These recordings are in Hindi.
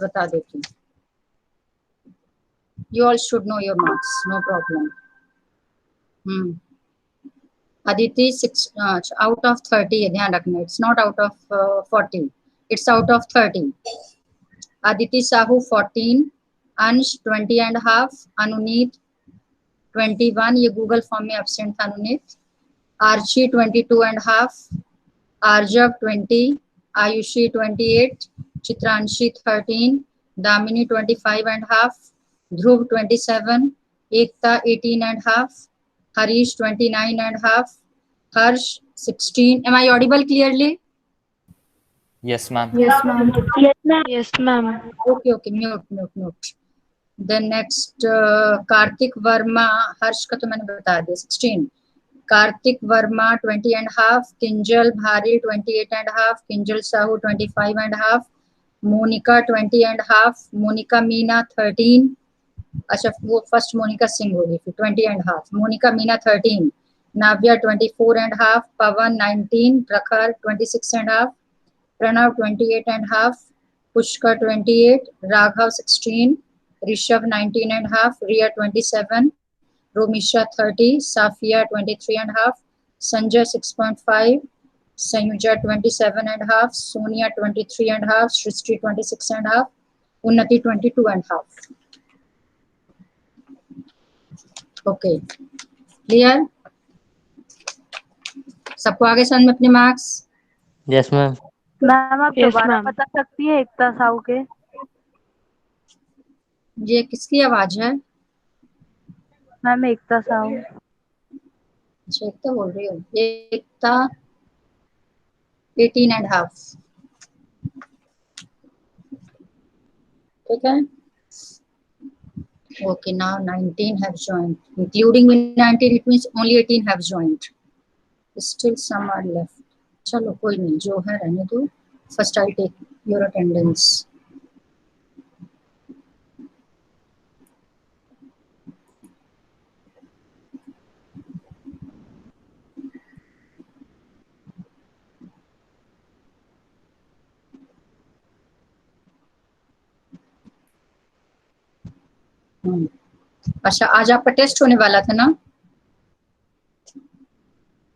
बता देती हूँ. You all should know your marks, no problem. Aditi 6 out of 30 है, ध्यान रखना. It's not out of 40. It's out of 30. Aditi Sahu 14, Ansh 20.5, Anuneet 21. ये गूगल फॉर्म में एब्सेंट था Anuneet. Archi 22.5, Aarjav 20, Ayushi 28, Chitranshi 13, Damini 25.5, Dhruv 27, Ekta 18.5, Harish 29.5, Harsh 16. Am I audible clearly? Yes, ma'am. Yes, ma'am. Yes, ma'am. Yes, ma'am. Okay, mute. Then next Kartik Verma. Harsh का तो मैंने बता दिया 16. कार्तिक वर्मा 20.5, किंजल भारी 28.5, किंजल साहू 25.5, मोनिका 20.5, मोनिका मीना 13. अच्छा वो फर्स्ट मोनिका सिंह होगी, फिर 20.5, मोनिका मीना 13, नाव्या 24.5, पवन 19, प्रखर 26.5, प्रणव 28.5, पुष्कर 28, राघव 16, ऋषभ 19.5, रिया 27, रोमिशा 30, साफिया 23.5, संजय 6.5, संयुजा 27.5, सोनिया 23.5, सृष्टि 26.5, उन्नति 22.5. Okay clear? सबको आगे समझ में अपने मार्क्स? Yes, ma'am. मैम आप Yes, दोबारा ma'am. बता सकती है एकता साहू के? ये किसकी आवाज है? मैम एकता साहू. अच्छा एकता बोल रही हो. एकता 18.5. ठीक है. Okay, now 19 have joined. Including with 19, it means only 18 have joined. Still some are left. चलो कोई नहीं, जो है रहने दो. First I'll take your attendance. अच्छा आज आपका टेस्ट होने वाला था ना?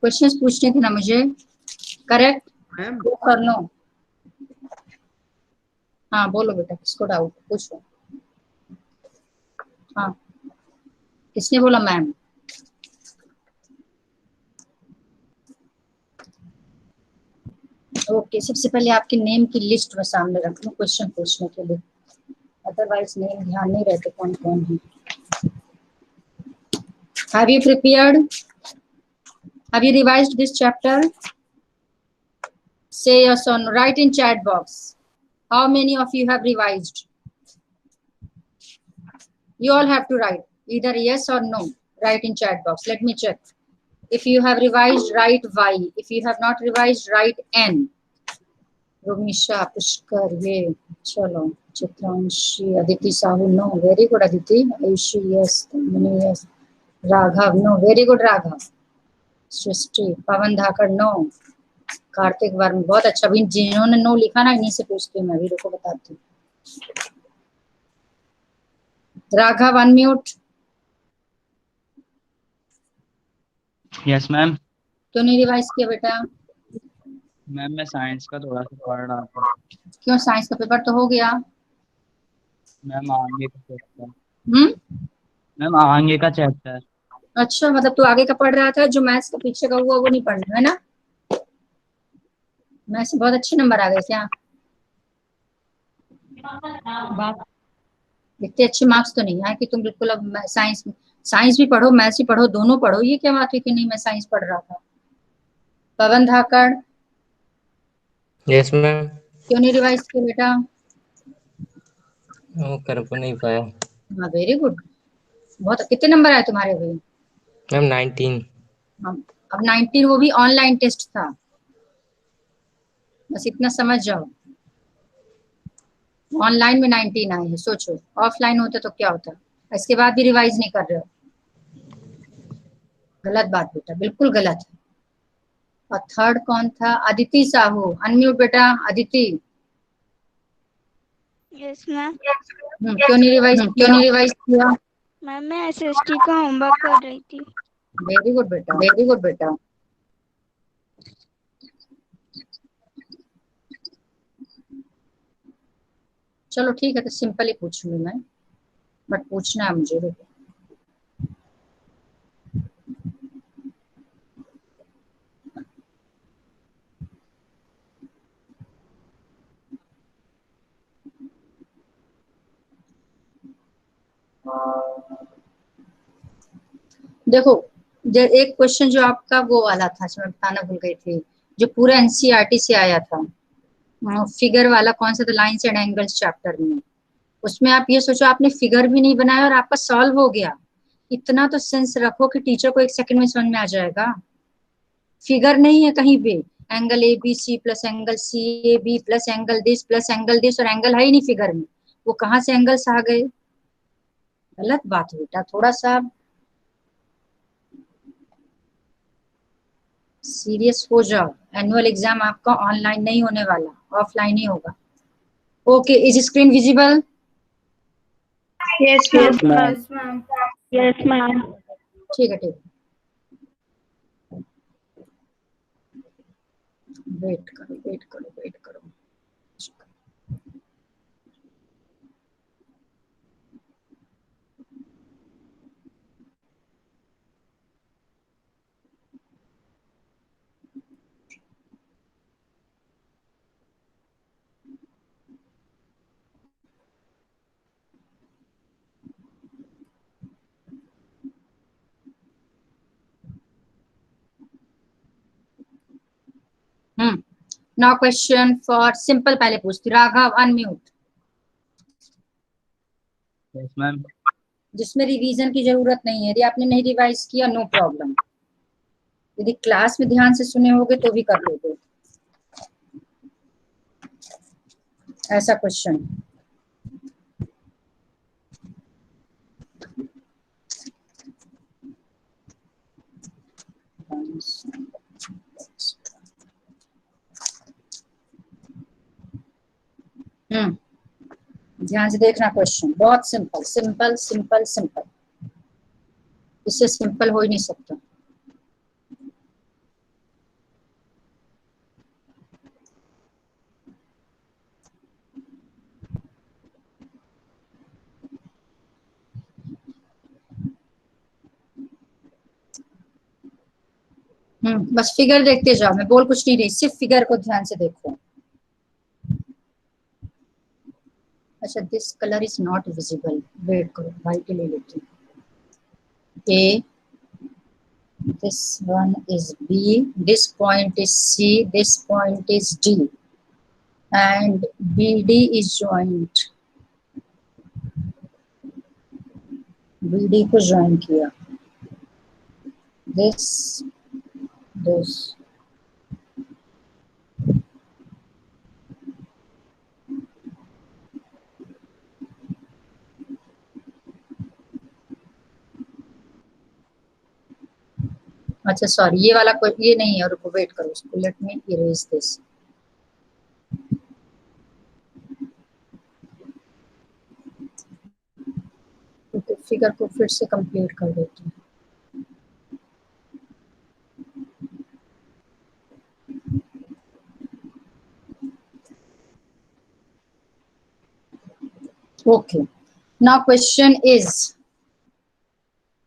क्वेश्चंस पूछने थे ना मुझे, करेक्ट? कर लो. हाँ बोलो बेटा, किसको डाउट पूछो. हाँ किसने बोला मैम? ओके सबसे पहले आपके नेम की लिस्ट में सामने रख लो क्वेश्चन पूछने के लिए, अदरवाइज नेम ध्यान नहीं रहते कौन कौन है. Have you prepared? Have you revised this chapter? Say yes or no. Write in chat box. How many of you have revised? You all have to write either yes or no. Write in chat box. Let me check. If you have revised, write Y. If you have not revised, write N. Romisha, Pushkar, ye. Chalo. Chitranshi, Aditi Sahu, no. Very good, Aditi. Aishi, yes. Tamini, yes. Raghav, no. Very good, Raghav. Srishti, Pawan Dhakad no, Kartik Verma बहुत अच्छा. अभी जिन्होंने नो लिखा ना इन्हीं से पूछती हूँ मैं, अभी रुको बताती हूँ. राघव अनम्यूट. Yes ma'am. क्यों नहीं रिवाइज किया बेटा? मैम मैं साइंस का थोड़ा सा पढ़ रहा था. क्यों? साइंस का पेपर तो हो गया. मैम आगे का चैप्टर. मैम आगे का चैप्टर. अच्छा मतलब तू आगे का पढ़ रहा था, जो मैथ्स का पीछे का हुआ वो नहीं पढ़ना है ना? मैथ्स से बहुत अच्छे नंबर आ गए क्या? इतने अच्छे मार्क्स तो नहीं आए कि तुम बिल्कुल अब साइंस भी पढ़ो मैथ्स भी पढ़ो, दोनों पढ़ो. ये क्या बात है कि नहीं मैं साइंस पढ़ रहा था? पवन धाकड़. Yes, ma'am. क्यों नहीं रिवाइज किया बेटा? वो कर नहीं पाया. हाँ वेरी गुड. बहुत. कितने नंबर आए तुम्हारे अभी? मैम 19. अब 19 वो भी ऑनलाइन टेस्ट था, बस इतना समझ जाओ. ऑनलाइन में 19 आए हैं. सोचो ऑफलाइन होते तो क्या होता. इसके बाद भी रिवाइज नहीं कर रहे हो, गलत बात बेटा, बिल्कुल गलत है. और थर्ड कौन था? अदिति साहू. अनम्यूट बेटा. अदिति. Yes ma'am. क्यों नहीं रिवाइज किया? मैम मैं एसएसटी का होमवर्क कर रही थी। वेरी गुड बेटा, वेरी गुड बेटा। चलो ठीक है, तो सिंपल ही पूछूंगी मैं, बट पूछना है मुझे। देखो देखो, एक क्वेश्चन जो आपका वो वाला था, जो मैं बताना भूल गई थी, जो पूरा एनसीईआरटी से आया था, फिगर वाला, कौन सा था, लाइंस एंड एंगल्स चैप्टर में। उसमें आप ये सोचो, आपने फिगर भी नहीं बनाया और आपका सॉल्व हो गया। इतना तो सेंस रखो कि टीचर को 1 सेकंड में समझ में आ जाएगा। फिगर नहीं है कहीं पे, angle A B C plus angle C A B plus angle this plus angle this, और एंगल है ही नहीं फिगर में। वो कहाँ से एंगल्स आ गए? गलत बात है बेटा, थोड़ा सा सीरियस हो जाओ। एनुअल एग्जाम आपका ऑनलाइन नहीं होने वाला, ऑफलाइन ही होगा। Okay, is screen visible? Yes yes ma'am. Ma'am. Yes ma'am. ठीक है, ठीक है, वेट करो, वेट करो, वेट करो। नाउ क्वेश्चन फॉर सिंपल, पहले पूछती राघव, अनम्यूट। Yes ma'am. जिसमें रिवीजन की जरूरत नहीं है, यदि आपने नहीं रिवाइज किया नो प्रॉब्लम, यदि क्लास में ध्यान से सुने होगे तो भी कर लोगे। ऐसा क्वेश्चन, ध्यान से देखना क्वेश्चन, बहुत सिंपल सिंपल सिंपल सिंपल, इससे सिंपल हो ही नहीं सकता। बस फिगर देखते जाओ, मैं बोल कुछ नहीं रही, सिर्फ फिगर को ध्यान से देखो। अच्छा, this colour is not visible, wait करो, व्हाइट ले लेती हूँ। ए, this one is B, this point is C, this point is D, and BD is joint, BD को join किया, this अच्छा सॉरी, ये वाला ये नहीं है, रुको वेट करो, उसको let me erase this. Okay, figure को फिर से कंप्लीट कर देती हूँ। Okay, now question is,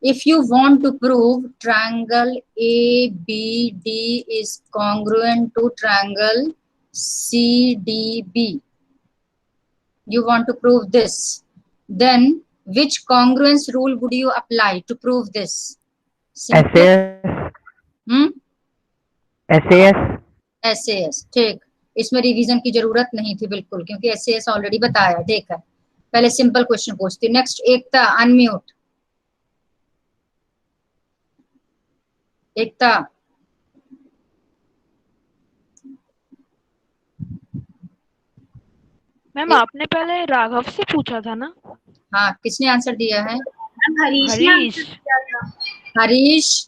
if you want to prove triangle ABD is congruent to triangle CDB, you want to prove this, then which congruence rule would you apply to prove this? Simple. SAS, ठीक, इसमें रिवीजन की जरूरत नहीं थी बिल्कुल, क्योंकि SAS ऑलरेडी बताया, देखा। पहले सिंपल क्वेश्चन पूछती। नेक्स्ट, एकता, अनम्यूट। एकता, मैम आपने पहले राघव से पूछा था ना? हाँ, किसने आंसर दिया है? हरीश। हरीश,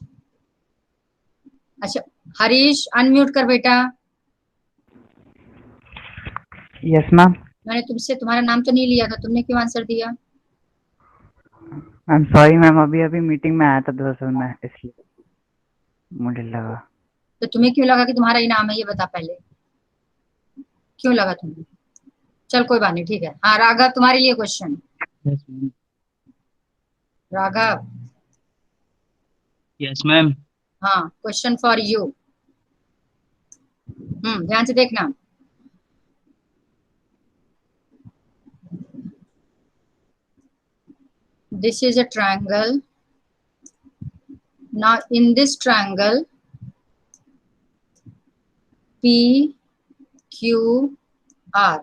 अच्छा हरीश अनम्यूट कर बेटा। Yes ma'am. मैंने तुमसे तुम्हारा नाम तो नहीं लिया था, तुमने क्यों आंसर दिया? मैम सॉरी मैम, अभी अभी मीटिंग में आया था दरअसल मैं, इसलिए मुझे लगा। तो तुम्हें क्यों लगा कि तुम्हारा ही नाम है, ये बता पहले, क्यों लगा तुम्हें? चल कोई बात नहीं, ठीक है। हाँ राघव, तुम्हारे लिए question. Yes ma'am. Raghav, yes ma'am. हाँ क्वेश्चन फॉर यू। ध्यान से देखना। This is a triangle. Now in this triangle, P, Q, R.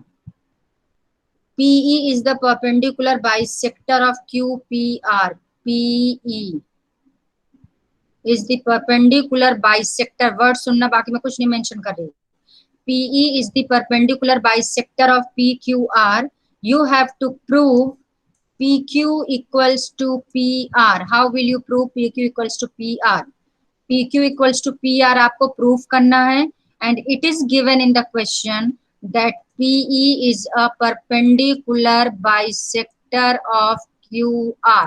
PE is the perpendicular bisector of QPR. PE is the perpendicular bisector. Word सुनना, बाकी मैं कुछ नहीं मेंशन कर रही. PE is the perpendicular bisector of PQR. You have to prove PQ equals to PR. How will you prove PQ equals to PR? PQ equals to PR आपको prove करना है, and it is given in the question that PE is a perpendicular bisector of QR.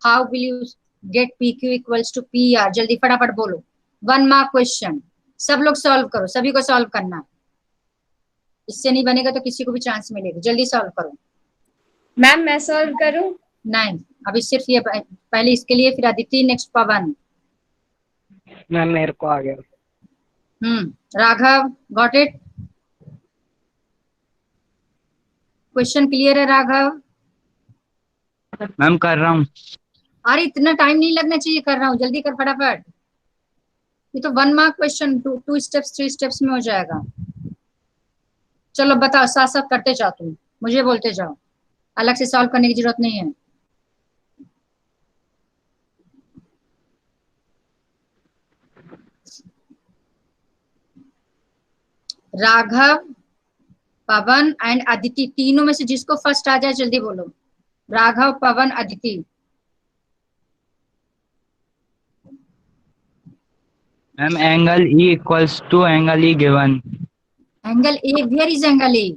How will you get PQ equals to PR? जल्दी फटाफट बोलो. 1 mark question. सब लोग सॉल्व करो, सभी को सॉल्व करना है. इससे नहीं बनेगा तो किसी को भी चांस मिलेगी. जल्दी सॉल्व करो. मैम मैं सॉल्व करूं? नहीं, अभी सिर्फ ये पहले इसके लिए, फिर अदिति, नेक्स्ट पवन. मैम मेरे को आ गया. Raghav, got it? Question clear है राघव? मैम कर रहा हूँ. अरे इतना टाइम नहीं लगना चाहिए, कर रहा हूँ, जल्दी कर फटाफट. ये तो 1 mark क्वेश्चन, 2 स्टेप्स 3 स्टेप्स में हो जाएगा. चलो बताओ, साथ साथ करते जाओ, तुम मुझे बोलते जाओ, अलग से सॉल्व करने की जरूरत नहीं है. राघव, पवन एंड अदिति, तीनों में से जिसको फर्स्ट आ जाए जल्दी बोलो. Raghav, Pavan, Aditi. Ma'am angle E equals to angle E given. Angle A, where is angle A?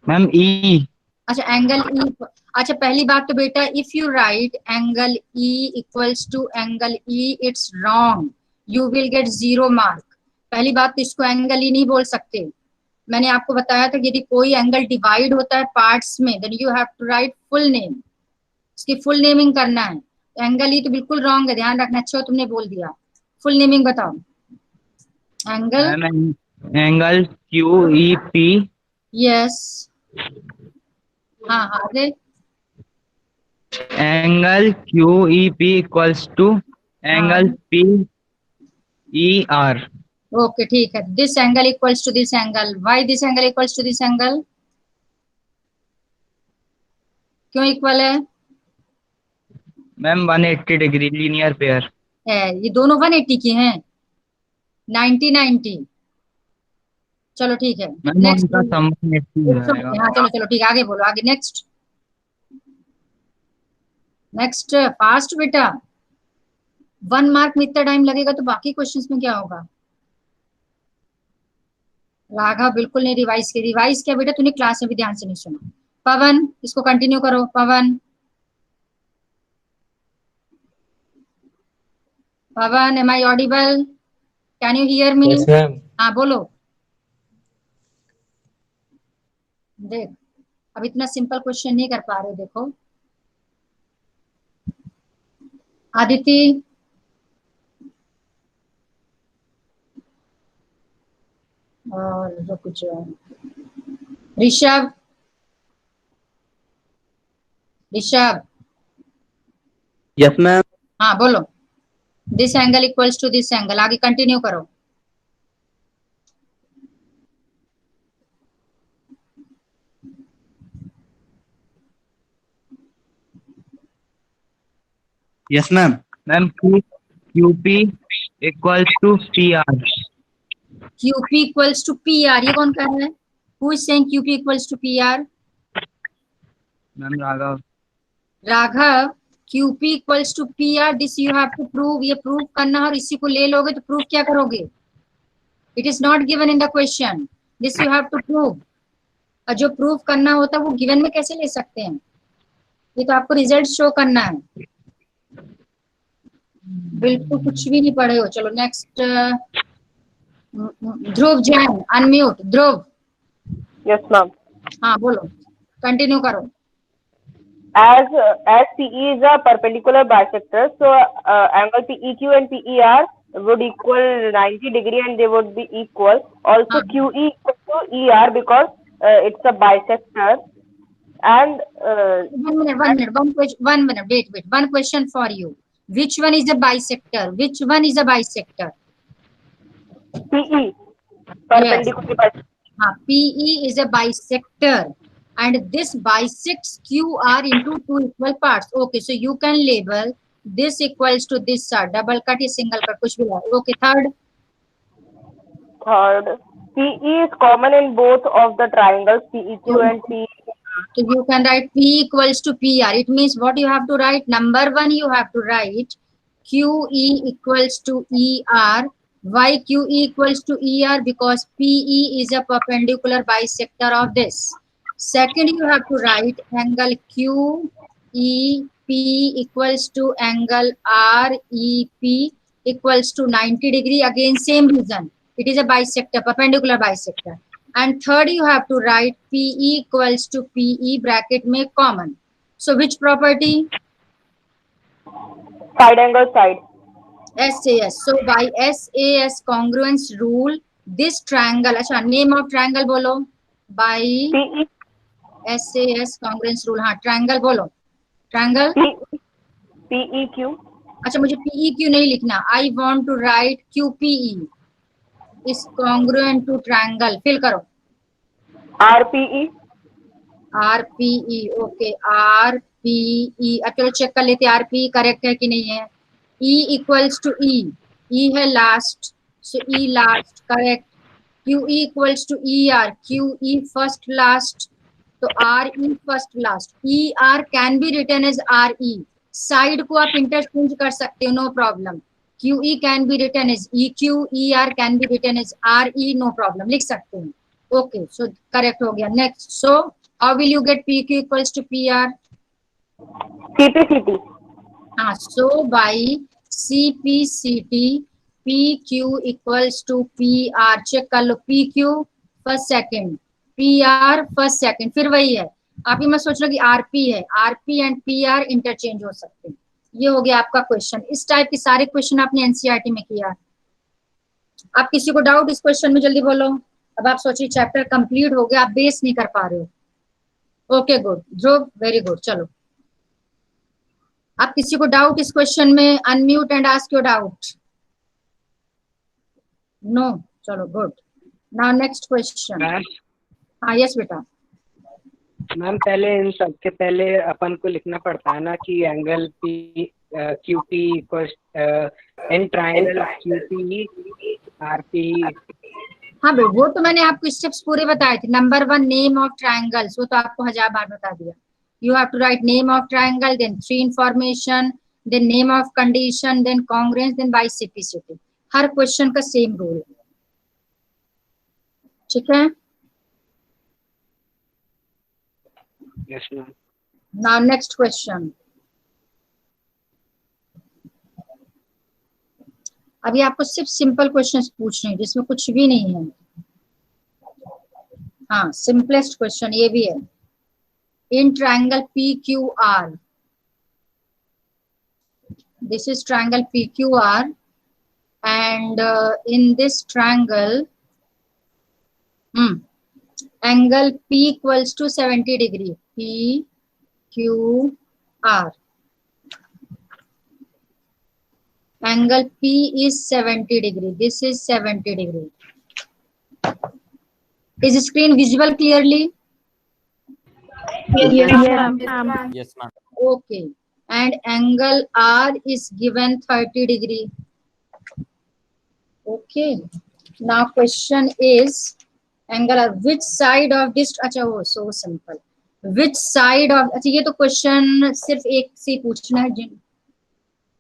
Ma'am E. अच्छा एंगल ई. अच्छा पहली बात तो बेटा, if you write angle E equals to angle E, it's wrong. You will get 0 mark. पहली बात तो इसको एंगल ई नहीं बोल सकते. मैंने आपको बताया था यदि कोई एंगल डिवाइड होता है पार्ट्स में, then you have to write full name. इसकी फुल नेमिंग करना है. एंगल ई तो बिल्कुल रॉन्ग है, ध्यान रखना. अच्छा तुमने बोल दिया, फुल नेमिंग बताओ. Angle angle QEP. यस, हाँ आगे. Angle QEP equals to angle PER. Okay ठीक है. This angle equals to this angle. Why this angle equals to this angle? क्यों इक्वल है? Ma'am 180 degree linear pair. ये दोनों 180 की हैं. 90-90. चलो ठीक है. Ma'am next. उनका सम 180 हो जाएगा. हाँ चलो चलो ठीक है, आगे बोलो, आगे नेक्स्ट. नेक्स्ट फास्ट बेटा. 1 mark में इतना टाइम लगेगा तो बाकी क्वेश्चंस में क्या होगा? राघव बिल्कुल नहीं रिवाइज किया. रिवाइज किया बेटा तूने, क्लास में भी ध्यान से नहीं सुना. पवन, इसको कंटिन्यू करो. Pavan, Pavan, am I audible? Can you hear me? Yes ma'am. हाँ बोलो. देख, अब इतना सिंपल क्वेश्चन नहीं कर पा रहे. देखो आदिति, और जो कुछ ऋषभ, ऋषभ. Yes ma'am. हाँ बोलो. This angle equals to this angle. आगे कंटिन्यू करो. Yes ma'am. Ma'am QP equals to PR. QP equals to PR, ये कौन कह रहा है? Who is saying QP equals to PR? Ma'am Raghav. Raghav, QP equals to PR, this you have to prove. ये प्रूव करना, और इसी को ले लोगे तो प्रूव क्या करोगे? It is not given in the question. This you have to prove. और जो प्रूफ करना होता है वो गिवन में कैसे ले सकते हैं? ये तो आपको रिजल्ट शो करना है। बिल्कुल कुछ भी नहीं पढ़े हो। चलो next, Dhruv Jain, unmute. Dhruv. Yes ma'am. हाँ बोलो, कंटिन्यू करो। As PE is a perpendicular bisector, so angle PEQ and PER would equal 90 degree and they would be equal. Also QE equal to ER because it's a bisector. And 1 minute, wait. One question for you. Which one is a bisector? Which one is a bisector? PE, perpendicular bisector. PE is a bisector, and this bisects QR into two equal parts. Okay, so you can label this equals to this side. Double cut is single cut, कुछ भी ला। Okay, third. PE is common in both of the triangles PEQ and PE. So you can write P equals to PR. It means what you have to write? Number one, you have to write QE equals to ER. Why QE equals to ER? Because PE is a perpendicular bisector of this. Second, you have to write angle QEP equals to angle REP equals to 90 degree. Again, same reason. It is a bisector, perpendicular bisector. And third, you have to write PE equals to PE bracket make common. So which property? Side angle side. SAS. So by SAS congruence rule, this triangle, अच्छा name of triangle बोलो, by PE. SAS congruence rule, हाँ triangle बोलो, triangle PEQ. अच्छा मुझे PEQ नहीं लिखना, I want to write QPE is congruent to triangle, fill करो। RPE. RPE, okay, RPE। अब चलो चेक कर लेते हैं RPE करेक्ट है कि नहीं है। E equals to E, E है last, so E last correct। QE equals to ER, QE first last, तो RE first last। ER can be written as RE, side को आप इंटरचेंज कर सकते हो, no problem. QE can be written as EQ, ER can be written as RE, no problem, लिख सकते हैं। ओके, सो करेक्ट हो गया। Next, so how will you get PQ equals to PR? CPCT. हाँ, so by CPCT PQ equals to PR, check कर लो। PQ first second, PR first second, फिर वही है। आप ये मत सोच लो कि RP है, RP एंड PR इंटरचेंज हो सकते हैं। ये हो गया आपका क्वेश्चन। इस टाइप के सारे क्वेश्चन आपने NCERT में किया। आप किसी को डाउट इस क्वेश्चन में जल्दी बोलो। अब आप सोचिए चैप्टर कंप्लीट हो गया, आप बेस नहीं कर पा रहे हो। Okay good Dhruv, very good. चलो आप किसी को डाउट इस क्वेश्चन में, unmute and ask your doubt. No, चलो गुड। Now next question. हाँ यस बेटा। मैम पहले इन सब के पहले अपन को लिखना पड़ता है ना कि angle P QP equals in triangle QP RP। हाँ भाई, वो तो मैंने आपको स्टेप्स पूरे बताए थे। Number one, name of triangles, वो तो आपको 1000 बार बता दिया। You have to write name of triangle, then three information, then name of condition, then congruence, then by CPCT। Her question का सेम रूल है, ठीक है। Yes ma'am. Now next question. अभी आपको सिर्फ सिंपल क्वेश्चंस पूछने हैं जिसमें कुछ भी नहीं है। हाँ, सिंपलेस्ट क्वेश्चन ये भी है। In triangle PQR, this is triangle PQR, and in this triangle, angle P equals to 70 degree. PQR. Angle P is 70 degree. This is 70 degree. Is the screen visible clearly? Yes, ma'am. Yes, ma'am. Okay, and angle R is given 30 degree. Okay, now question is angle R, which side of this, अच्छा वो so simple, which side of, अच्छा ये तो क्वेश्चन सिर्फ एक से पूछना है।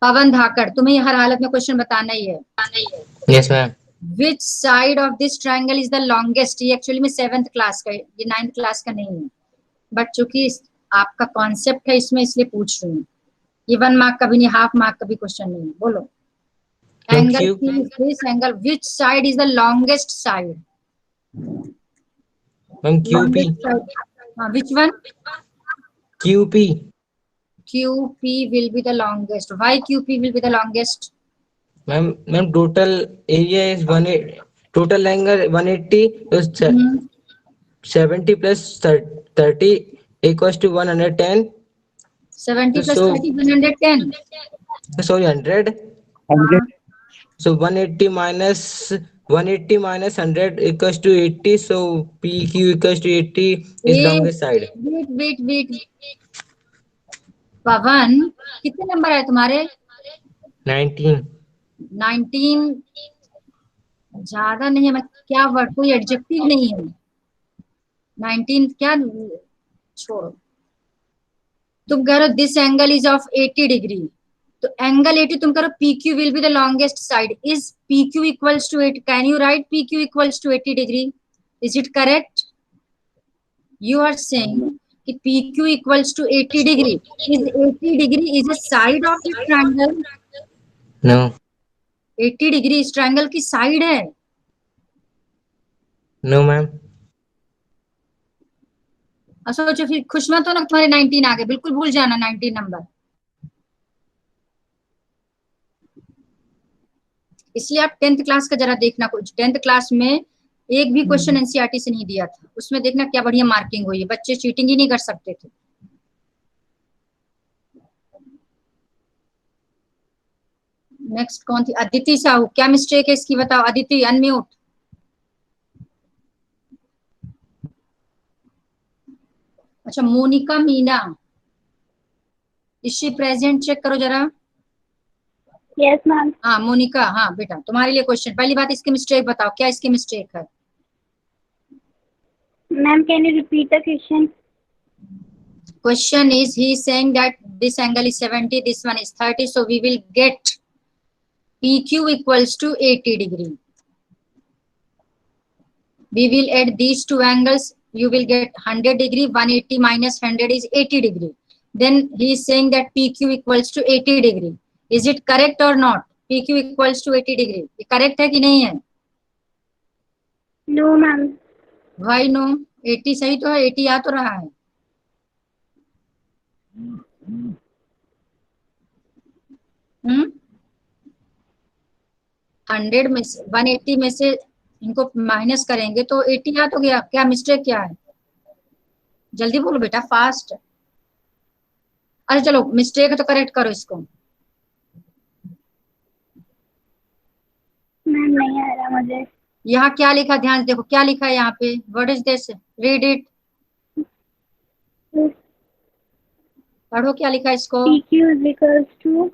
पवन धाकड़, तुम्हें हर हालत में क्वेश्चन बताना ही है। Yes ma'am. Which side of this triangle is the longest. ये एक्चुअली में 7th क्लास का, ये 9th क्लास का नहीं है, बट चूंकि आपका कॉन्सेप्ट है इसमें, इसलिए पूछ रही हूँ। ये 1 मार्क का भी नहीं, हाफ मार्क का भी क्वेश्चन नहीं है। बोलो angle this angle, which side is the longest side? Ma'am QP। हाँ, which one? QP। QP will be the longest. Why QP will be the longest? Ma'am total area is 180, total angle 180, तो 70 plus 30 equals to 110. 70 plus So- 30, 110. Sorry, 100. So 180 minus 100 equals to 80. So PQ equals to 80 is longest side. Wait. पवन, कितने नंबर है तुम्हारे? 19. 19 ज्यादा नहीं है, मैं क्या वर्ड, कोई एडजेक्टिव नहीं है। 19 क्या, छोड़ो। तुम कह रहे हो this angle is of 80 degree, तो एंगल 80 तुम करो PQ will be the longest side. Is PQ equals to 80? Can you write PQ equals to 80 degree? Is it correct? You are saying कि PQ equals to 80 degree. Is 80 degree is a side of this triangle? No. 80 degree इस ट्रायंगल की साइड है। No, ma'am. सोचो फिर, खुश मत हो ना तुम्हारे 19 आ गए, बिल्कुल भूल जाना 19 नंबर। इसलिए आप 10th क्लास का जरा देखना, कुछ 10th क्लास में एक भी क्वेश्चन एनसीईआरटी से नहीं दिया था, उसमें देखना क्या बढ़िया मार्किंग हुई है। बच्चे चीटिंग ही नहीं कर सकते थे। नेक्स्ट कौन थी? अदिति साहू। क्या मिस्टेक है इसकी बताओ? अदिति अनम्यूट। अच्छा, मोनिका मीना, इसी प्रेजेंट चेक करो जरा। Yes ma'am. हाँ मोनिका, हाँ बेटा तुम्हारे लिए क्वेश्चन। पहली बात इसकी मिस्टेक बताओ, क्या इसकी मिस्टेक है? Ma'am can you repeat the question? Question is, he is saying that this angle is 70, this one is 30, so we will get PQ equals to 80 degree. We will add these two angles, you will get 100 degree, 180 minus 100 is 80 degree. Then he is saying that PQ equals to 80 degree. Is it correct or not? PQ equals to 80 degree. ये correct है कि नहीं है? No ma'am. Why no? 80 सही तो है, 80 आ तो रहा है। हम्म, 100 में से 180 में से इनको माइनस करेंगे तो 80 आ तो गया। क्या मिस्टेक क्या है? जल्दी बोलो बेटा, फास्ट। अरे चलो, मिस्टेक है तो करेक्ट करो इसको। मैम नहीं आ रहा मुझे। यहाँ क्या लिखा, ध्यान से देखो क्या लिखा है यहाँ पे। What is this? Read it, पढ़ो क्या लिखा है इसको। PQ is equals to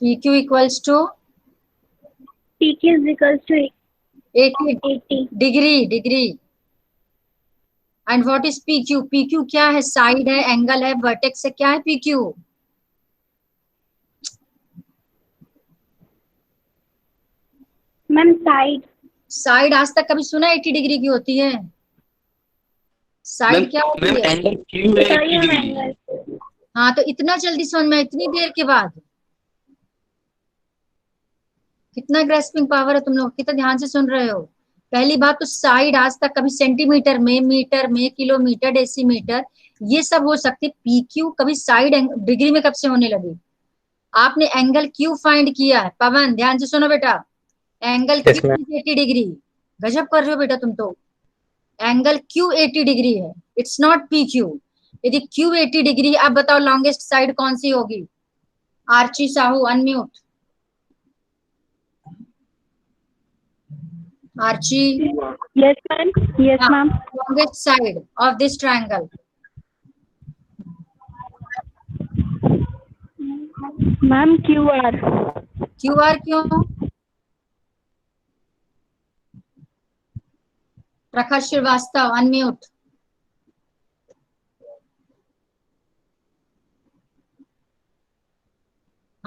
PQ equals to PQ is equals to 80 degree. And what is PQ? PQ क्या है? साइड है, एंगल है, वर्टेक्स है। क्या है PQ? Ma'am side. साइड आज तक कभी सुना 80 डिग्री की होती है? साइड क्या होती है? एंगल क्यू है 80 डिग्री। एंगल। हाँ, तो इतना जल्दी समझ में, इतनी देर के बाद? कितना ग्रेस्पिंग पावर है तुम लोग, कितना ध्यान से सुन रहे हो। पहली बात तो साइड आज तक कभी सेंटीमीटर में, मीटर में, किलोमीटर, डेसीमीटर, ये सब हो सकती। PQ कभी साइड डिग्री में कब से होने लगी? आपने एंगल Q फाइंड किया है। पवन ध्यान से सुनो बेटा, एंगल Yes, Q 80 डिग्री। गजब कर रहे हो बेटा तुम तो। एंगल Q 80 डिग्री है, इट्स नॉट PQ। यदि Q 80 डिग्री, अब बताओ लॉन्गेस्ट साइड कौन सी होगी? Archi Sahu unmute. Archi. Yes ma'am. Yes ma'am. Longest side of this triangle. Ma'am QR। QR क्यों? प्रखर श्रीवास्तव अनम्यूट।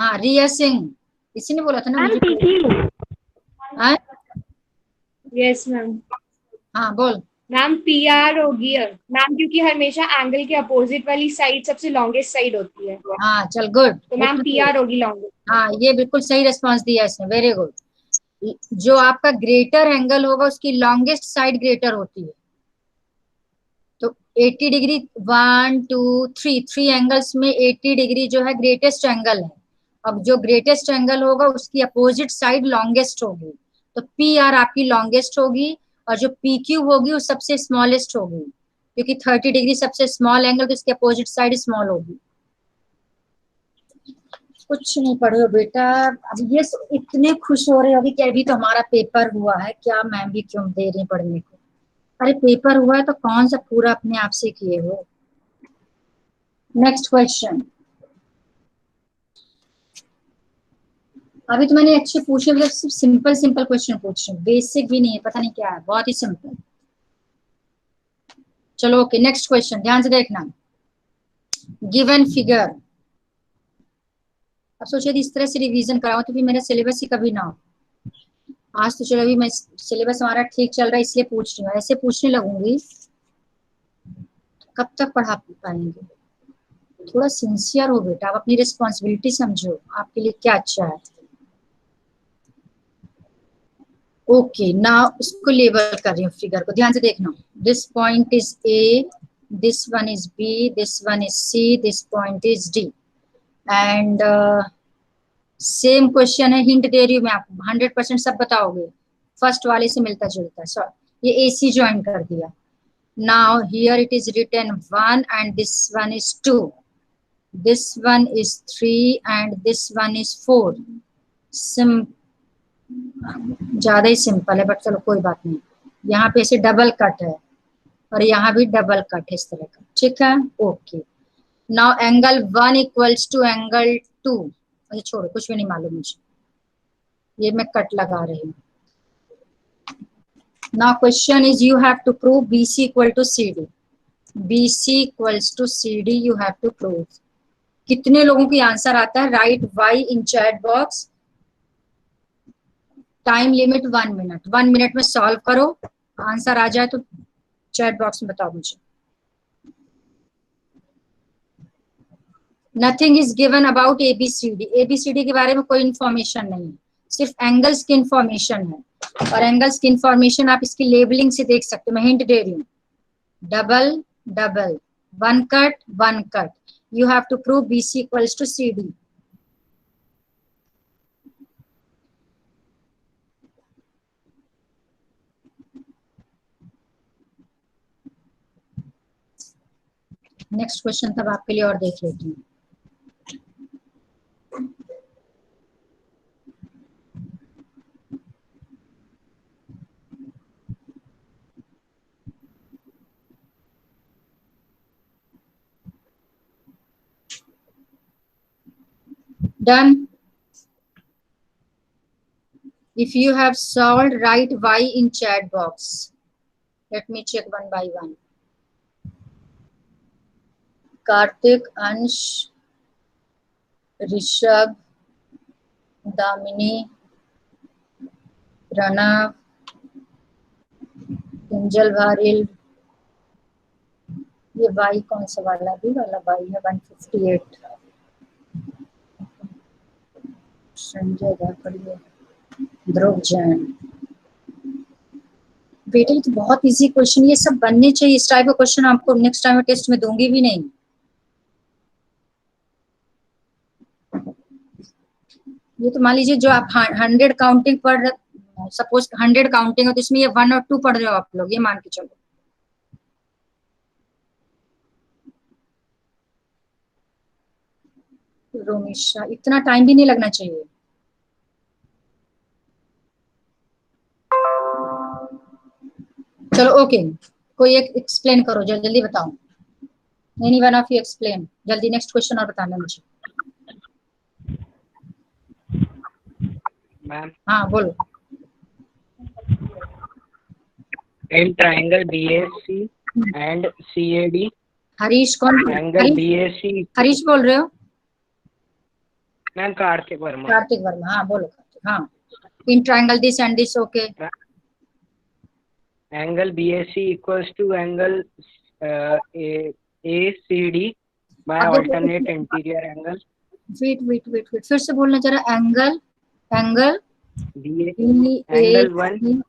हाँ रिया सिंह, इसी ने बोला था ना मैम मुझे। PQ। हाँ यस मैम। हाँ बोल। मैम PR होगी मैम, क्योंकि हमेशा एंगल के अपोजिट वाली साइड सबसे लॉन्गेस्ट साइड होती है, हाँ चल गुड। तो मैम PR होगी लॉन्गेस्ट। हाँ ये बिल्कुल सही रिस्पांस दिया इसने, वेरी गुड। जो आपका ग्रेटर एंगल होगा उसकी लॉन्गेस्ट साइड ग्रेटर होती है। तो 80 डिग्री 1 2 3 3 एंगल्स में 80 डिग्री जो है ग्रेटेस्ट एंगल है। अब जो ग्रेटेस्ट एंगल होगा उसकी अपोजिट साइड लॉन्गेस्ट होगी, तो PR आपकी लॉन्गेस्ट होगी और जो PQ होगी वो सबसे स्मॉलेस्ट होगी, क्योंकि 30 डिग्री सबसे स्मॉल एंगल, तो इसकी अपोजिट साइड स्मॉल होगी। कुछ नहीं पढ़े हो बेटा, अब ये इतने खुश हो रहे होगी कि अभी तो हमारा पेपर हुआ है, क्या मैम भी क्यों दे रही पढ़ने को। अरे पेपर हुआ है तो कौन सा पूरा अपने आप से किए हो। Next question. अभी तो मैंने अच्छे पूछे, मतलब सिंपल सिंपल क्वेश्चन पूछ रहे, बेसिक भी नहीं है, पता नहीं क्या है, बहुत ही सिंपल। चलो ओके, नेक्स्ट क्वेश्चन ध्यान से देखना। Given figure. अब सोचिए इस तरह से रिवीजन कराओ तो फिर मेरा सिलेबस ही कभी ना हो। आज तो चलो अभी मैं सिलेबस हमारा ठीक चल रहा है इसलिए पूछ रही हूँ, ऐसे पूछने लगूंगी कब तक पढ़ा पाएंगे। थोड़ा सिंसियर हो बेटा, आप अपनी रिस्पॉन्सिबिलिटी समझो, आपके लिए क्या अच्छा है। ओके नाउ इसको लेबल कर रही हूँ फिगर को, ध्यान से देखना। This point is A, this one is B, this one is C, this point is D। And same question है, हिंट दे रही हूँ मैं आपको, 100% सब बताओगे, फर्स्ट वाले से मिलता जुलता है। सॉरी ये AC ज्वाइन कर दिया। Now here it is written 1 and this one is 2, this one is 3 and this one is 4। ज्यादा ही सिंपल है बट चलो कोई बात नहीं। यहाँ पे ऐसे डबल कट है और यहाँ भी डबल कट है इस तरह का, ठीक है okay. Now angle 1 equals to angle 2। अच्छा छोड़ो, कुछ भी नहीं मालूम मुझे, ये मैं कट लगा रही हूँ। Now question is you have to prove BC equal to CD। BC equals to CD you have to prove. कितने लोगों की आंसर आता है? Write Y in chat box. Time limit 1 minute, 1 minute में सॉल्व करो, आंसर आ जाए तो चैट बॉक्स में बताओ मुझे। Nothing is given about ABCD। ABCD के बारे में कोई इंफॉर्मेशन नहीं है, सिर्फ एंगल्स की इंफॉर्मेशन है, और एंगल्स की इंफॉर्मेशन आप इसकी लेबलिंग से देख सकते हो। मैं हिंट दे रही हूँ, double double, one cut, you have to prove BC equals to CD। Next question तब आपके लिए और देख लेती हूँ। Done. If you have solved, write Y in chat box. Let me check one by one. Kartik, अंश, ऋषभ, दामिनी, प्रणव, कुंजल भारिल, ये Y कौन सा वाला भी वाला Y है 158। संजय धाकड़िया, ध्रुव जैन। बेटा ये तो बहुत इजी क्वेश्चन, ये सब बनने चाहिए। इस टाइप का क्वेश्चन आपको नेक्स्ट टाइम टेस्ट में दूंगी भी नहीं। ये तो मान लीजिए जो आप 100 काउंटिंग पढ़, सपोज 100 काउंटिंग है तो इसमें ये 1 और 2 पढ़ रहे हो आप लोग, ये मान के चलो। रोमिशा, इतना टाइम भी नहीं लगना चाहिए। चलो ओके, कोई एक एक्सप्लेन करो, जल्दी बताओ। Any one of you explain जल्दी, नेक्स्ट क्वेश्चन और बताना मुझे। मैम हाँ बोलो। In triangle BAC and CAD Harish कौन? एंगल BAC हरीश बोल रहे हो? मैम कार्तिक वर्मा। कार्तिक वर्मा, हाँ बोलो कार्तिक। हाँ, in triangle this and this, okay. Angle BAC equals to angle ACD by alternate interior angle. Wait, फिर से बोलना जरा। एंगल एंगल 1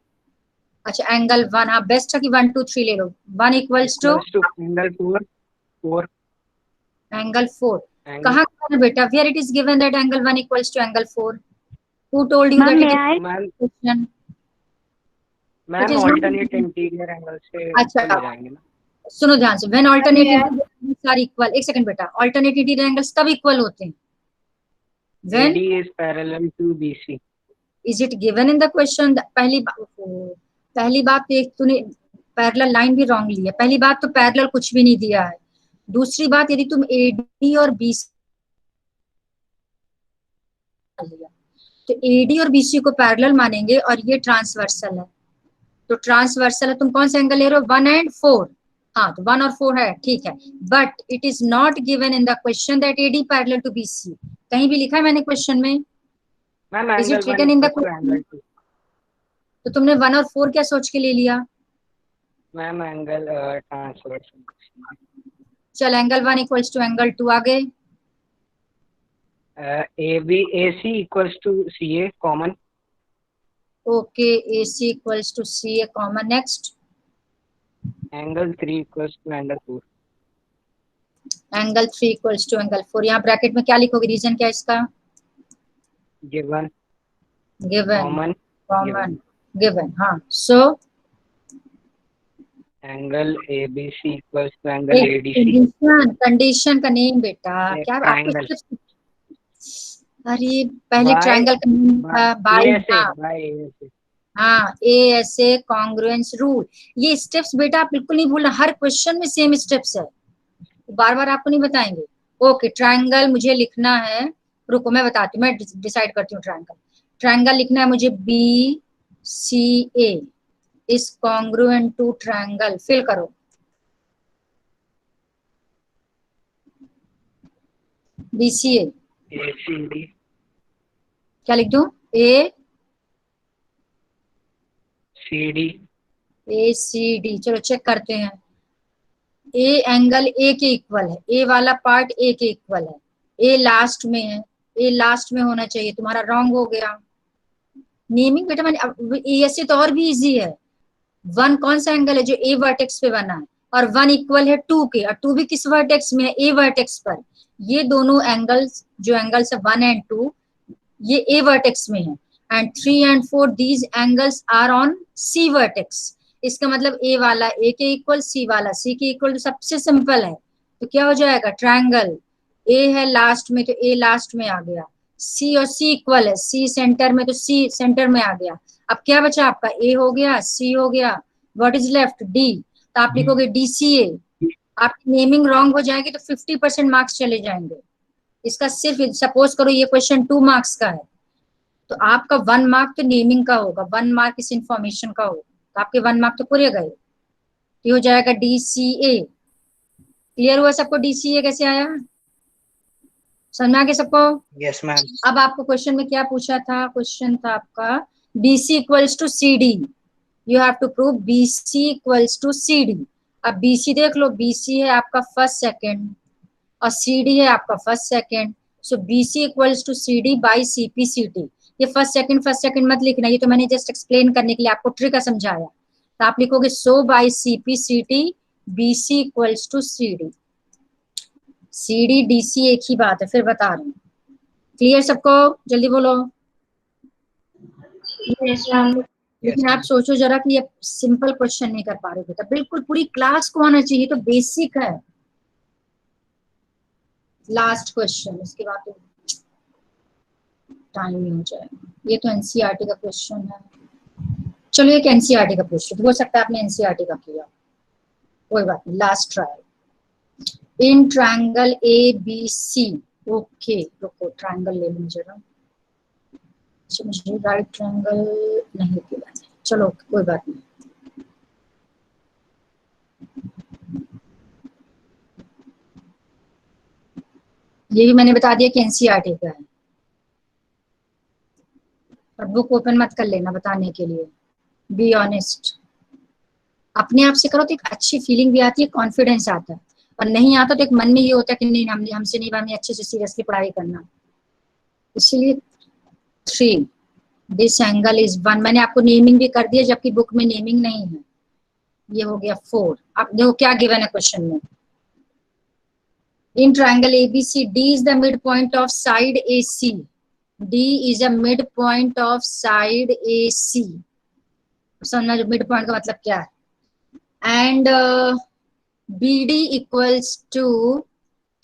अच्छा एंगल 1, हाँ बेस्ट है कि 1 2 3 ले लो। 1 इक्वल्स टू एंगल 4 एंगल 4। कहाँ है बेटा? Where it is given that angle 1 equals to angle 4? Who told you that it is question? Ma'am alternate interior angle से अच्छा हो जाएंगे ना। सुनो ध्यान से, when alternate interior are equal, एक सेकंड बेटा, ऑल्टरनेट इंटीरियर एंगल्स तब इक्वल होते हैं when AD is parallel to BC। Is it given in the question? पहली बात एक तूने पैरेलल लाइन भी रॉन्ग ली है। पहली बात तो पैरेलल कुछ भी नहीं दिया है। दूसरी बात, यदि तुम AD और BC लिया तो AD और BC को पैरेलल मानेंगे और ये ट्रांसवर्सल है, तो ट्रांसवर्सल है। तुम कौन सा एंगल ले रहे हो? 1 and 4। हाँ तो 1 और 4 है, ठीक है। But it is not given in the question that AD parallel to BC। कहीं भी लिखा है मैंने क्वेश्चन में? Is it written in the question? तो तुमने 1 और 4 क्या सोच के ले लिया? Ma'am angle transversal. चल एंगल 1 इक्वल्स टू एंगल 2, आगे AC equals to CA common. Okay, AC equals to CA common. Next angle 3 equals to angle 4। Angle 3 equals to angle 4। यहाँ ब्रैकेट में क्या लिखोगे? रीजन क्या है इसका? गिवन गिवन, हाँ। So angle ABC equals to angle ADC। Condition का नेम बेटा क्या आपको? अरे पहले ट्रायंगल का नेम था बाय, हाँ ASA कॉन्ग्रुएंस रूल। ये स्टेप्स बेटा आप बिल्कुल नहीं भूलना, हर क्वेश्चन में सेम स्टेप्स है, बार बार आपको नहीं बताएंगे। ओके, ट्रायंगल मुझे लिखना है, रुको मैं बताती हूँ, मैं डिसाइड करती हूँ। ट्रायंगल लिखना है मुझे BCA is congruent to triangle. Fill करो। BCA ACD क्या लिख दूं? ACD। चलो चेक करते हैं। A एंगल A के इक्वल है, A वाला पार्ट A के इक्वल है, A लास्ट में है, A लास्ट में होना चाहिए, तुम्हारा रॉन्ग हो गया। नेमिंग बेटा मैंने ऐसे तो और भी इजी है। 1 कौन सा एंगल है जो A वर्टेक्स पे बना है, और 1 इक्वल है 2 के, और 2 भी किस वर्टेक्स में है? A वर्टेक्स पर। ये दोनों एंगल्स जो एंगल्स है 1 and 2 ये A वर्टेक्स में है, and 3 and 4 these angles are on C vertex. इसका मतलब A वाला A के इक्वल, C वाला C के इक्वल। तो सबसे सिंपल है, तो क्या हो जाएगा? ट्रायंगल A है लास्ट में तो A लास्ट में आ गया, C और C इक्वल है, C सेंटर में तो C सेंटर में आ गया। अब क्या बचा आपका? A हो गया, C हो गया, व्हाट इज लेफ्ट? D। तो आप लिखोगे DCA। आपकी नेमिंग रॉन्ग हो जाएगी तो 50% मार्क्स चले जाएंगे। इसका सिर्फ सपोज करो ये क्वेश्चन 2 मार्क्स का है, तो आपका 1 मार्क तो नेमिंग का होगा, 1 मार्क इस इंफॉर्मेशन का होगा, तो आपके 1 मार्क तो पूरे गए। ये हो जाएगा DCA। क्लियर हुआ सबको? DCA कैसे आया? समझ में आ गया सबको? Yes ma'am. अब आपको क्वेश्चन में क्या पूछा था? क्वेश्चन था आपका BC equals to CD। You have to prove BC equals to CD। अब BC देख लो, BC है आपका फर्स्ट सेकंड और CD है आपका first second. So BC equals to CD by CPCT। ये फर्स्ट सेकंड मत लिखना, ये तो मैंने जस्ट एक्सप्लेन करने के लिए आपको ट्रिक समझाया। तो आप लिखोगे so by CPCT BC equals to CD। CD DC एक ही बात है, फिर बता रहे हैं। क्लियर सबको? जल्दी बोलो। लेकिन आप सोचो जरा कि ये सिंपल क्वेश्चन नहीं कर पा रहे बेटा, बिल्कुल पूरी क्लास को आना चाहिए, तो बेसिक है। लास्ट क्वेश्चन, इसके बाद तो टाइम ही हो जाएगा। ये तो एनसीईआरटी का क्वेश्चन है। चलो एक एनसीईआरटी का क्वेश्चन, हो सकता है आपने एनसीईआरटी का किया, कोई बात नहीं। Last trial in triangle ABC। Okay रुको, ट्रायंगल ले लूं जरा। अच्छा मुझे राइट ट्रायंगल नहीं किया, चलो कोई बात नहीं। ये भी मैंने बता दिया कि एनसीईआरटी का है। बुक ओपन मत कर लेना बताने के लिए, बी ऑनेस्ट। अपने आप से करो तो एक अच्छी फीलिंग भी आती है, कॉन्फिडेंस आता है, और नहीं आता तो एक मन में ये होता है कि नहीं हमसे नहीं, हमें अच्छे से सीरियसली पढ़ाई करना। इसलिए 3 दिस एंगल इज 1, मैंने आपको नेमिंग भी कर दिया जबकि बुक में नेमिंग नहीं है। ये हो गया 4। अब देखो क्या गिवन है क्वेश्चन में। इन triangle ABC, D is the midpoint of side AC. D is a midpoint of side AC. समझना जो midpoint का मतलब क्या है। And BD equals to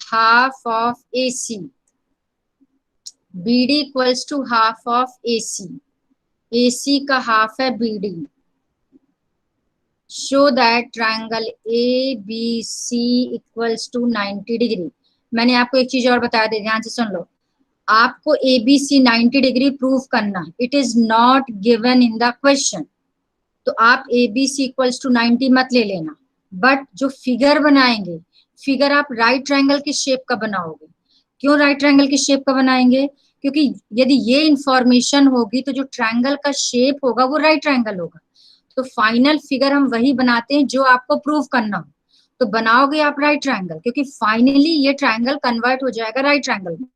half of AC. BD equals to half of AC. AC का half है BD. Show that triangle ABC equals to 90 degree. मैंने आपको एक चीज और बताया दे, ध्यान से सुन लो। आपको ABC 90 डिग्री प्रूव करना, it is not given in the question. तो आप ABC इक्वल्स टू 90 मत ले लेना, बट जो फिगर बनाएंगे, फिगर आप राइट ट्रायंगल की शेप का बनाओगे। क्यों राइट ट्रायंगल की शेप का बनाएंगे? क्योंकि यदि ये इंफॉर्मेशन होगी तो जो ट्रायंगल का शेप होगा वो राइट ट्रायंगल होगा। तो फाइनल फिगर हम वही बनाते हैं जो आपको प्रूव करना हो। तो बनाओगे आप राइट ट्रायंगल, क्योंकि फाइनली ये ट्रायंगल कन्वर्ट हो जाएगा राइट ट्रायंगल में।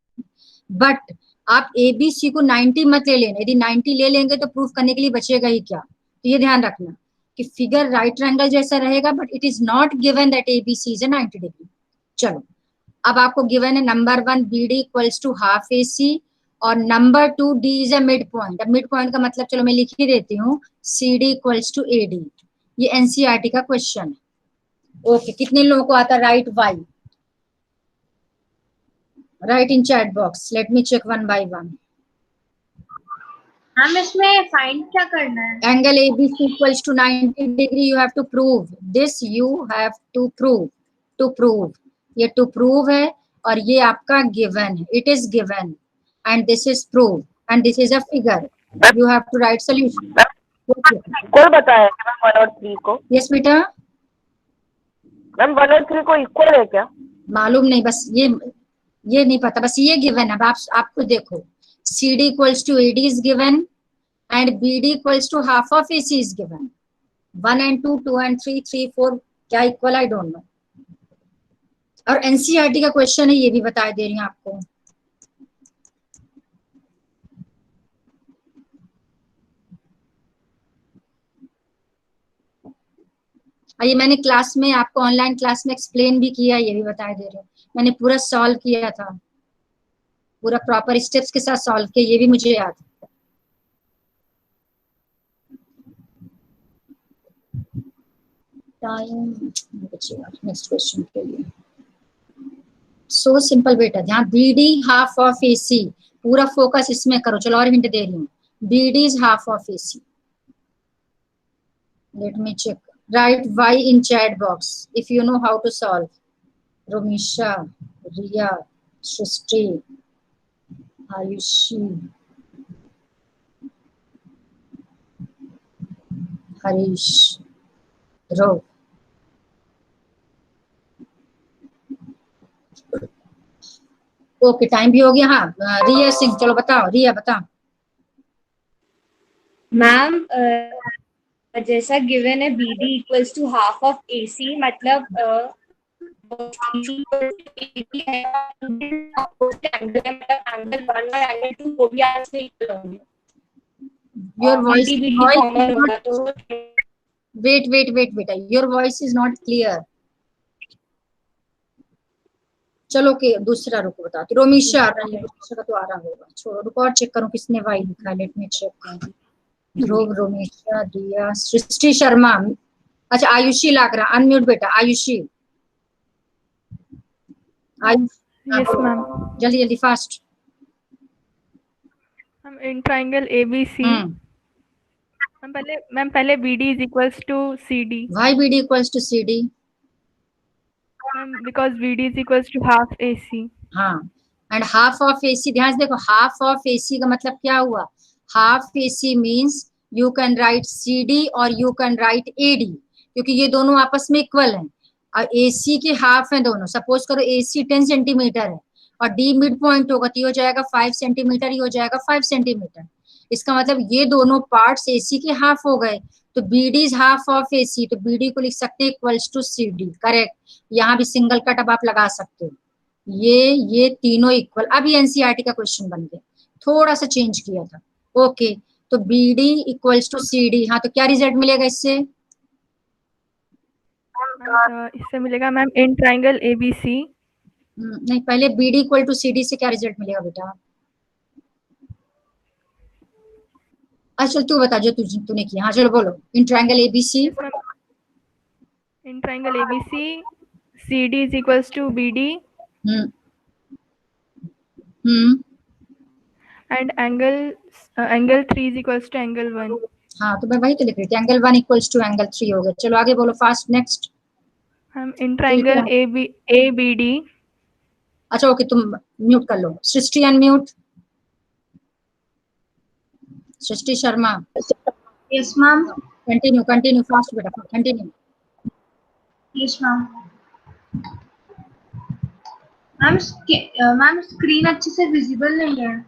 बट आप ABC को 90 मत ले लेना, यदि 90 ले लेंगे तो प्रूफ करने के लिए बचेगा ही क्या। तो ये ध्यान रखना कि फिगर राइट ट्रायंगल जैसा रहेगा, but it is not given that ABC is 90 degree. चलो अब आपको गिवन है number 1 BD equals to half AC और number 2 D is a mid point. अब मिड पॉइंट का मतलब चलो मैं लिख ही देती हूँ, CD इक्वल्स टू AD। ये NCERT का क्वेश्चन है। ओके, कितने लोगों को आता right Y? Right in chat box, let me check one by one. हम इसमें फाइंड क्या करना है? Angle ABC equals to 90 degree. You have to prove this, you have to prove ये टू प्रूव है, और ये आपका गिवन है, it is given and this is proof and this is a figure. You have to write solution. Equal बताया है मैम 1 और 3 को। Yes बेटा। मैम 1 और 3 को इक्वल है क्या? मालूम नहीं, बस ये नहीं पता, बस ये गिवन है। अब आपको देखो, CD equals to AD is given and BD equals to half of AC is given. 1 and 2, 2 and 3, 3, 4 क्या इक्वल, I don't know। और NCERT का क्वेश्चन है, ये भी बता दे रही हूँ आपको। ये मैंने क्लास में आपको ऑनलाइन क्लास में एक्सप्लेन भी किया, ये भी बता दे रही हूँ। मैंने पूरा सॉल्व किया था, पूरा प्रॉपर स्टेप्स के साथ सॉल्व किया, ये भी मुझे याद है। टाइम बचेगा नेक्स्ट क्वेश्चन के लिए। सो सिंपल बेटा, ध्यान। BD हाफ ऑफ AC, पूरा फोकस इसमें करो। चलो और हिंट दे रही हूँ, BD is half of AC। Let me check. Write Y in chat box if you know how to solve. Romisha, Riya, Shrishti, Ayushi, Harish, Dhruv. Okay, time भी हो गया। हाँ, रिया सिंह, चलो बताओ। रिया बताओ। मैम जैसा गिवन है BD equals to half of AC, मतलब एंगल 1 और एंगल 2 को भी आज से इक्वल होंगे। योर वॉइस, तो वेट बेटा, your voice is not clear. चलो के दूसरा रुको बताती। रोमिशा का तो आ रहा होगा, छोड़ो, रुको और चेक करूं किसने वाई लिखा है। Let me check. Dhruv, Romisha, Diya, Srishti Sharma. अच्छा, आयुषी लाकरा, अनम्यूट बेटा। Ayushi, yes ma'am. जल्दी जल्दी फास्ट। हम इन ट्रायंगल ABC, मैम पहले BD is equals to CD। Why BD equals to CD? Ma'am because BD is equals to half AC। हाँ, एंड हाफ ऑफ AC, ध्यान से देखो, हाफ ऑफ AC का मतलब क्या हुआ? Half AC means you can write CD और यू कैन राइट AD, क्योंकि ये दोनों आपस में इक्वल हैं और AC के हाफ है दोनों। सपोज करो AC 10 सेंटीमीटर है और D मिड पॉइंट होगा तो ये हो जाएगा 5 सेंटीमीटर, ये हो जाएगा 5 सेंटीमीटर। इसका मतलब ये दोनों पार्ट्स AC के हाफ हो गए, तो BD is half of AC, तो BD को लिख सकते हैं इक्वल्स टू CD, करेक्ट। यहाँ भी सिंगल कट अब आप लगा सकते हो, ये तीनों इक्वल। अब ये NCERT का क्वेश्चन बन गया, थोड़ा सा चेंज किया था। ओके, तो BD इक्वल्स टू CD, हाँ तो क्या रिजल्ट मिलेगा इससे? इससे मिलेगा मैम इन ट्राइंगल ABC। नहीं, पहले BD इक्वल टू CD से क्या रिजल्ट मिलेगा बेटा? अच्छा तू बता जो तूने किया। हाँ चलो बोलो, in triangle ABC। In triangle ABC CD is equals to BD and angle 3 is equals to angle 1। हाँ तो मैं वही तो लिख रही थी, एंगल 1 इक्वल्स टू एंगल 3 हो गया। चलो आगे बोलो फास्ट, नेक्स्ट। हम इन ट्राइंगल ABD। अच्छा ओके, तुम म्यूट कर लो। Srishti unmute, Srishti Sharma. Yes ma'am. Continue fast बेटा, continue. Yes ma'am. Ma'am screen अच्छे से विजिबल नहीं है।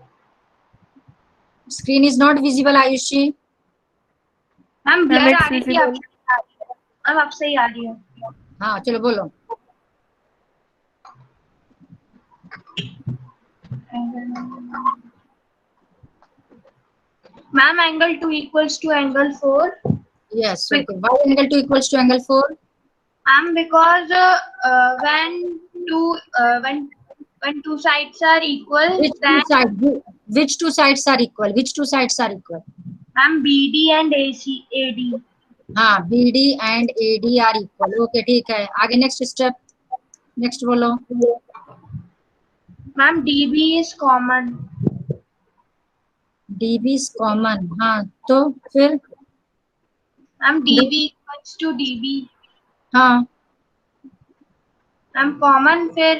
Screen is not visible Ayushi. Ma'am blur आ रही visible। थी, अब आप सही आ रही है। हाँ चलो बोलो। Ma'am angle 2 equals to angle 4। Yes okay, why angle 2 equals to angle 4? Ma'am because when two sides are equal, which two sides are equal? Ma'am BD and AD। हाँ, BD and AD are equal। Okay ठीक है, आगे नेक्स्ट स्टेप, नेक्स्ट बोलो। Ma'am DB is common। DB is common, हाँ तो फिर ma'am DB equals to DB। हाँ मैम कॉमन फिर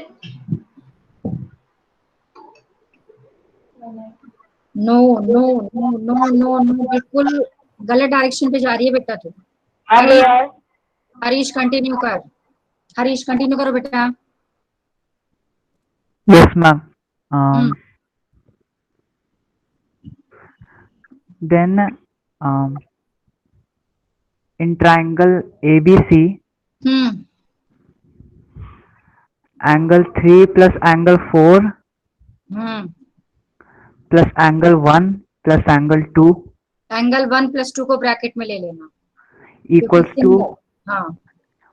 no no no no no no, बिल्कुल गलत डायरेक्शन पे जा रही है बेटा तू। हरीश कंटिन्यू कर, हरीश कंटिन्यू करो बेटा। Yes, ma'am. Then in triangle ABC, angle 3 plus angle 4 plus angle 1 plus angle 2 angle 1 + 2 को ब्रैकेट में ले लेना, equals to हाँ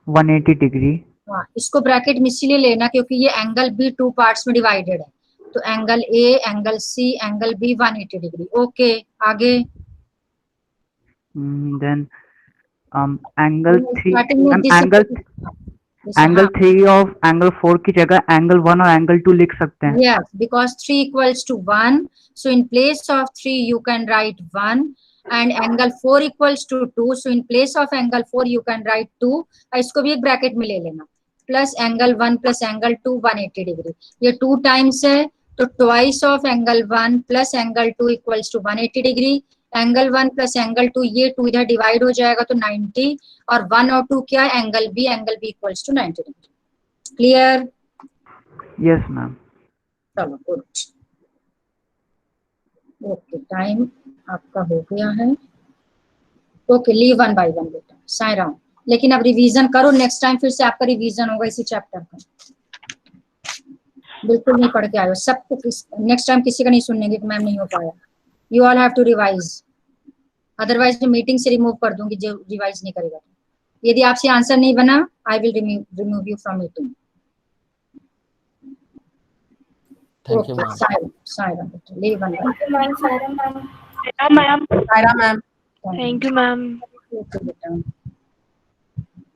180 degree। हाँ, इसको ब्रैकेट में इसीलिए लेना क्योंकि ये एंगल भी 2 पार्ट्स में डिवाइडेड है, तो angle A, angle C, angle B 180 degree. Okay आगे। Then angle 3 this angle 3 of angle 4 की जगह angle 1 और angle 2 लिख सकते हैं। Yes, because 3 equals to 1, so in place of 3 you can write 1, and angle 4 equals to 2, so in place of angle 4 you can write 2। इसको भी एक ब्रैकेट में ले लेना, plus angle 1 plus angle 2 180 degree, ये 2 टाइम्स है तो twice of angle 1 plus angle 2 equals to 180 degree. Angle 1 plus angle 2, ये 2 इधर डिवाइड हो जाएगा तो 90, और 1 और 2 क्या है, angle B equals to 90 degree. Clear? Yes ma'am. चलो गुड, ओके टाइम आपका हो गया है। ओके लीव 1 बाय 1 बेटा, साइन राउंड। लेकिन अब रिवीजन करो, नेक्स्ट टाइम फिर से आपका रिवीजन होगा इसी चैप्टर का। बिल्कुल नहीं पढ़ के आए हो सबको, नेक्स्ट टाइम किसी का नहीं सुनेंगे कि मैम नहीं हो पाया। You all have to revise, otherwise मैं मीटिंग से रिमूव कर दूंगी जो रिवाइज नहीं करेगा। यदि आपसे आंसर नहीं बना, I will remove you from meeting. Thank you ma'am. Saira leave 1 by 1। Ma'am. Thank you ma'am. Okay बेटा।